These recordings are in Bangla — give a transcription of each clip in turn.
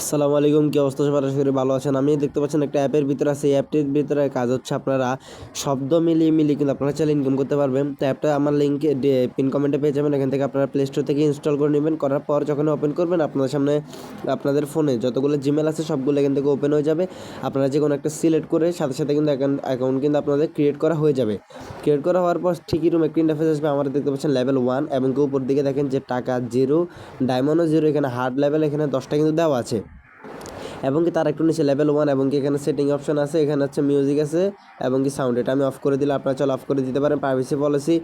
আসসালামু আলাইকুম, কি অবস্থা? সবার আশা করি ভালো আছেন। আমি দেখতে পাচ্ছেন একটা অ্যাপের ভিতরে আছে। এই অ্যাপটির ভিতরে কাজ হচ্ছে আপনারা শব্দ মিলিয়ে কিন্তু আপনারা চাইলে ইনকাম করতে পারবেন। তো অ্যাপটা আমার লিঙ্কে পিন কমেন্টে পেয়ে যাবেন। এখান থেকে আপনারা প্লে স্টোর থেকে ইনস্টল করে নেবেন। করার পর যখন ওপেন করবেন আপনাদের সামনে আপনাদের ফোনে যতগুলো জিমেল আছে সবগুলো এখান থেকে ওপেন হয়ে যাবে। আপনারা যে কোনো একটা সিলেক্ট করে সাথে সাথে কিন্তু অ্যাকাউন্ট কিন্তু আপনাদের ক্রিয়েট করা হয়ে যাবে। ক্রিয়েট করা হওয়ার পর ঠিকই এরকম একটা ইন্টারফেস আসবে। আমরা দেখতে পাচ্ছেন লেভেল 1 এবং উপর দিকে দেখেন যে টাকা 0, ডায়মন্ডও 0, এখানে হার্ড লেভেল এখানে 10টা কিন্তু দেওয়া আছে। এবং কি তার একটু নিচে লেভেল 1 এবং কি এখানে সেটিং অপশন আছে, এখানে হচ্ছে মিউজিক আছে এবং কি সাউন্ড। এটা আমি অফ করে দিলে আপনারা চলো অফ করে দিতে পারেন। প্রাইভেসি পলিসি,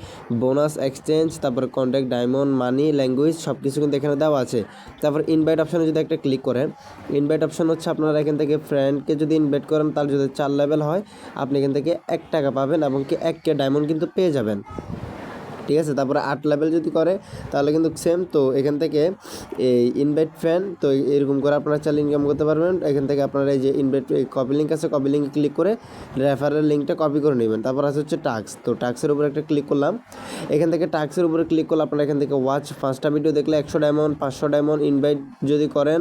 বোনাস, এক্সচেঞ্জ, তারপর কন্ট্যাক্ট, ডায়মন্ড, মানি, ল্যাঙ্গুয়েজ সব কিছু কিন্তু এখানে দেওয়া আছে। তারপর ইনভাইট অপশনে যদি একটা ক্লিক করেন, ইনভাইট অপশন হচ্ছে আপনারা এখান থেকে ফ্রেন্ডকে যদি ইনভাইট করেন তাহলে যদি 4 লেভেল হয় আপনি এখান থেকে 1 টাকা পাবেন এবং কি 1কে ডায়মন্ড কিন্তু পেয়ে যাবেন। ঠিক আছে, তারপরে 8 লেভেল যদি করে তাহলে কিন্তু সেম। তো এখান থেকে এই ইনভাইট ফ্রেন্ড, তো এরকম করে আপনারা চাইলে ইনকাম করতে পারবেন। এখান থেকে আপনারা এই যে ইনভাইট কপি লিঙ্ক আছে, কপি লিঙ্কে ক্লিক করে রেফারেল লিঙ্কটা কপি করে নেবেন। তারপর আছে হচ্ছে টাস্ক, তো টাস্কের উপরে একটা ক্লিক করলাম। এখান থেকে টাস্কের উপরে ক্লিক করলে আপনারা এখান থেকে ওয়াচ 5টা ভিডিও দেখলে 100 ডায়মন্ড, 500 ডায়মন্ড, ইনভাইট যদি করেন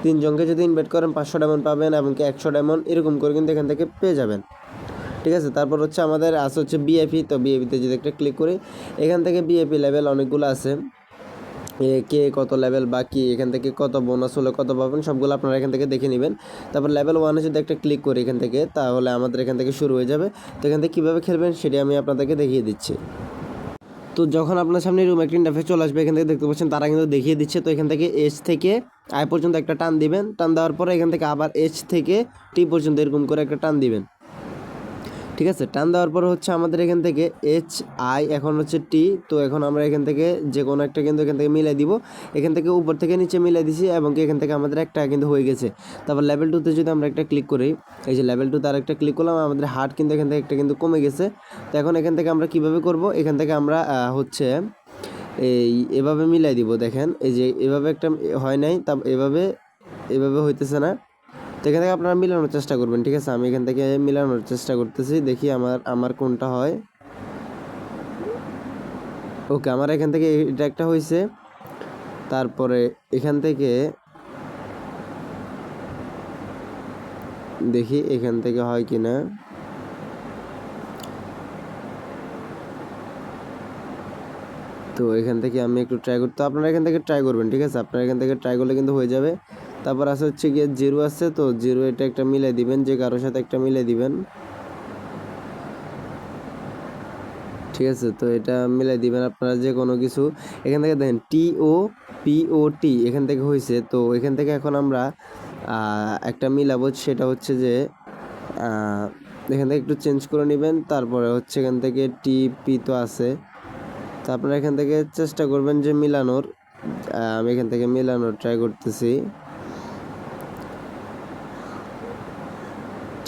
3 জনকে যদি ইনভাইট করেন 500 ডায়মন্ড পাবেন এবং কি 100 ডায়মন্ড এরকম করে কিন্তু এখান থেকে পেয়ে যাবেন। ঠিক আছে, তারপর হচ্ছে আমাদের আছে হচ্ছে বিএপি। তো বিএপিতে যদি একটা ক্লিক করি এখান থেকে বিএপি লেভেল অনেকগুলো আছে, কে কত লেভেল বা কি এখান থেকে কত বোনাস হলে কত পাবেন সবগুলো আপনারা এখান থেকে দেখে নেবেন। তারপর লেভেল 1-এ যদি একটা ক্লিক করি এখান থেকে তাহলে আমাদের এখান থেকে শুরু হয়ে যাবে। তো এখান থেকে কীভাবে খেলবেন সেটি আমি আপনাদেরকে দেখিয়ে দিচ্ছি। তো যখন আপনার সামনে এরকম একটা ইন্টারফেস চলে আসবে এখান থেকে দেখতে পাচ্ছেন তারা কিন্তু দেখিয়ে দিচ্ছে। তো এখান থেকে এজ থেকে আই পর্যন্ত একটা টান দিবেন, টান দেওয়ার পরে এখান থেকে আবার এজ থেকে টি পর্যন্ত এরকম করে একটা টান দিবেন। ঠিক আছে, টান দেওয়ার পর হচ্ছে আমাদের এখান থেকে এইচ আই এখন হচ্ছে টি। তো এখন আমরা এখান থেকে যে কোনো একটা কিন্তু এখান থেকে মিলাই দিব। এখান থেকে উপর থেকে নিচে মিলাই দিছি এবং কি এখান থেকে আমাদের একটা কিন্তু হয়ে গেছে। তারপর লেভেল 2-তে যদি আমরা একটা ক্লিক করি, এই যে লেভেল 2 তার একটা ক্লিক করলাম, আমাদের হার্ট কিন্তু এখান থেকে একটা কিন্তু কমে গেছে। তো এখন এখান থেকে আমরা কিভাবে করব, এখান থেকে আমরা হচ্ছে এভাবে মিলাই দিব। দেখেন এই যে এভাবে একটা হয় নাই, তা এভাবে হইতেছে না। তো এখান থেকে আপনারা মিলানোর চেষ্টা করবেন। ঠিক আছে, আমি এখান থেকে মিলানোর চেষ্টা করতেছি, দেখি আমার কোনটা হয়। ওকে, আমার এখান থেকে এটা একটা হয়েছে। তারপরে এখান থেকে দেখি এখান থেকে হয় কি না। তো এখান থেকে আমি একটু ট্রাই করতে, আপনারা এখান থেকে ট্রাই করবেন। ঠিক আছে, আপনারা এখান থেকে ট্রাই করলে কিন্তু হয়ে যাবে। তারপর আছে হচ্ছে গিয়ে 0 আছে, তো 0 এটা একটা মিলাই দিবেন, যে কারোর সাথে একটা মিলাই দিবেন। ঠিক আছে, তো এটা মিলাই দিবেন আপনারা যে কোনো কিছু। এখান থেকে দেখেন TOPOT এখান থেকে হয়েছে। তো এখান থেকে এখন আমরা একটা মিলাবো, সেটা হচ্ছে যে এখান থেকে একটু চেঞ্জ করে নেবেন। তারপরে হচ্ছে এখান থেকে TP তো আছে, তো আপনারা এখান থেকে চেষ্টা করবেন যে মিলানোর। আমি এখান থেকে মিলানোর ট্রাই করতেছি।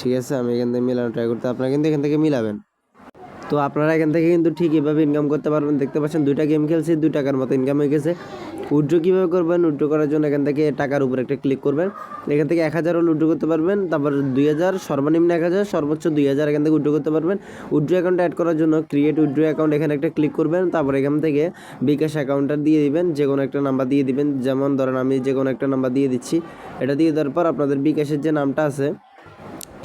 ঠিক আছে, আমি এখান থেকে মিলানোর ট্রাই করতে, আপনারা কিন্তু এখান থেকে মিলাবেন। তো আপনারা এখান থেকে কিন্তু ঠিক এভাবে ইনকাম করতে পারবেন। দেখতে পাচ্ছেন 2টা গেম খেলছি, 2 টাকার মতো ইনকাম হয়ে গেছে। উইথড্র কীভাবে করবেন, উইথড্র করার জন্য এখান থেকে টাকার উপর একটা ক্লিক করবেন। এখান থেকে 1000 উইথড্র করতে পারবেন, তারপর 2000, সর্বনিম্ন 1000, সর্বোচ্চ 2000 এখান থেকে উইথড্র করতে পারবেন। উইথড্র অ্যাকাউন্ট অ্যাড করার জন্য ক্রিয়েট উইথড্র অ্যাকাউন্ট এখানে একটা ক্লিক করবেন। তারপর এখান থেকে বিকাশ অ্যাকাউন্টটা দিয়ে দিবেন, যে কোনো একটা নাম্বার দিয়ে দিবেন। যেমন ধরেন আমি যে কোনো একটা নাম্বার দিয়ে দিচ্ছি। এটা দিয়ে দেওয়ার পর আপনাদের বিকাশের যে নামটা আছে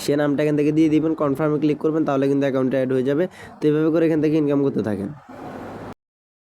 সে নামটা এখান থেকে দিয়ে দিবেন, কনফার্মে ক্লিক করবেন, তাহলে কিন্তু অ্যাকাউন্টে অ্যাড হয়ে যাবে। তো এইভাবে করে এখান থেকে ইনকাম করতে থাকেন।